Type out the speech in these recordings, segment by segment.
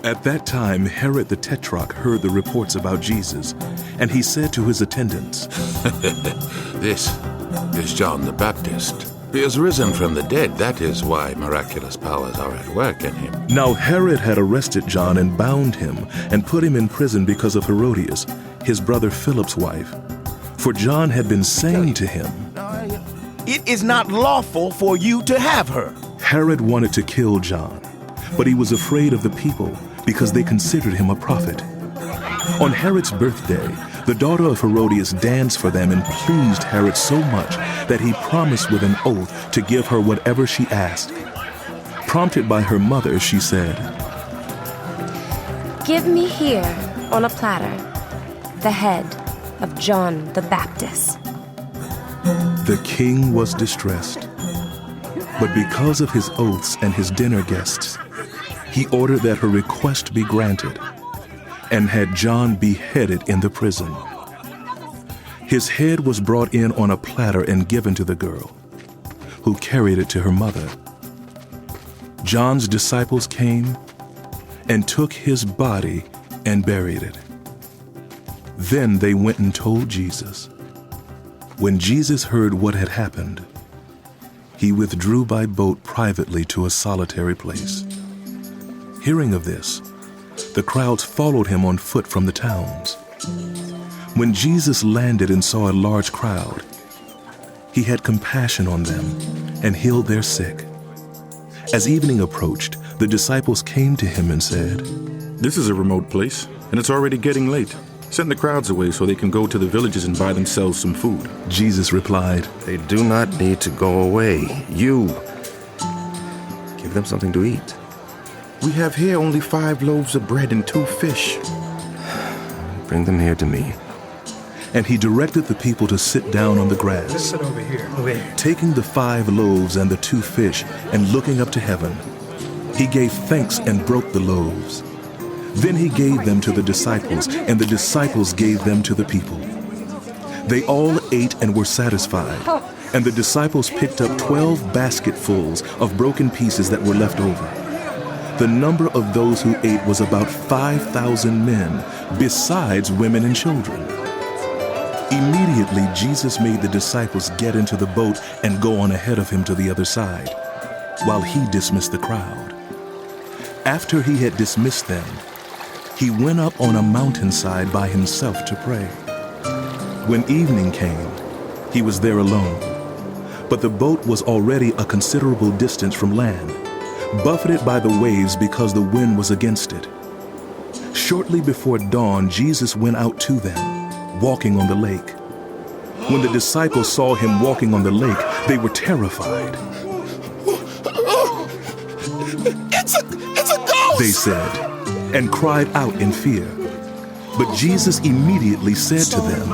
At that time, Herod the Tetrarch heard the reports about Jesus, and he said to his attendants, This is John the Baptist. He is risen from the dead. That is why miraculous powers are at work in him. Now Herod had arrested John and bound him and put him in prison because of Herodias, his brother Philip's wife. For John had been saying to him, It is not lawful for you to have her. Herod wanted to kill John, but he was afraid of the people because they considered him a prophet. On Herod's birthday, the daughter of Herodias danced for them and pleased Herod so much that he promised with an oath to give her whatever she asked. Prompted by her mother, she said, Give me here, on a platter, the head of John the Baptist. The king was distressed, but because of his oaths and his dinner guests, he ordered that her request be granted and had John beheaded in the prison. His head was brought in on a platter and given to the girl, who carried it to her mother. John's disciples came and took his body and buried it. Then they went and told Jesus. When Jesus heard what had happened, he withdrew by boat privately to a solitary place. Hearing of this, the crowds followed him on foot from the towns. When Jesus landed and saw a large crowd, he had compassion on them and healed their sick. As evening approached, the disciples came to him and said, This is a remote place, and it's already getting late. Send the crowds away so they can go to the villages and buy themselves some food. Jesus replied, They do not need to go away. You give them something to eat. We have here only 5 loaves of bread and 2 fish. Bring them here to me. and he directed the people to sit down on the grass. Just sit over here. Taking the 5 loaves and the 2 fish and looking up to heaven, he gave thanks and broke the loaves. Then he gave them to the disciples, and the disciples gave them to the people. They all ate and were satisfied, and the disciples picked up 12 basketfuls of broken pieces that were left over. The number of those who ate was about 5,000 men, besides women and children. Immediately, Jesus made the disciples get into the boat and go on ahead of him to the other side, while he dismissed the crowd. After he had dismissed them, he went up on a mountainside by himself to pray. When evening came, he was there alone, but the boat was already a considerable distance from land, buffeted by the waves because the wind was against it. Shortly before dawn, Jesus went out to them, walking on the lake. When the disciples saw him walking on the lake, they were terrified. It's a ghost! They said, and cried out in fear. But Jesus immediately said to them,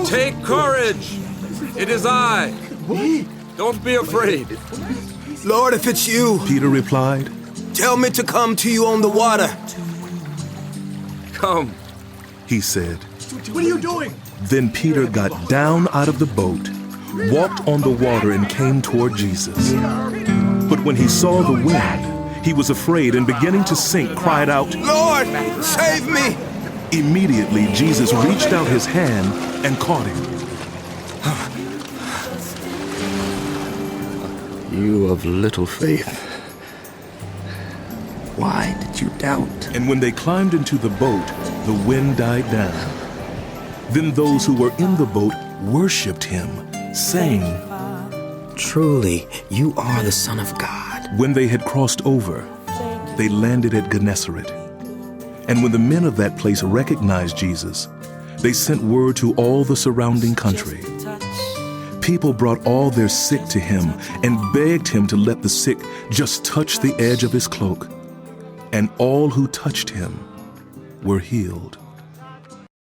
"Take courage! It is I! Don't be afraid!" Lord, if it's you, Peter replied, tell me to come to you on the water. Come. he said. What are you doing? Then Peter got down out of the boat, walked on the water, and came toward Jesus. But when he saw the wind, he was afraid, and beginning to sink, cried out, Lord, save me! Immediately Jesus reached out his hand and caught him. You of little faith. Why did you doubt? And when they climbed into the boat, the wind died down. Then those who were in the boat worshipped him, saying, Truly, you are the Son of God. When they had crossed over, they landed at Gennesaret. And when the men of that place recognized Jesus, they sent word to all the surrounding country. People brought all their sick to him and begged him to let the sick just touch the edge of his cloak. And all who touched him were healed.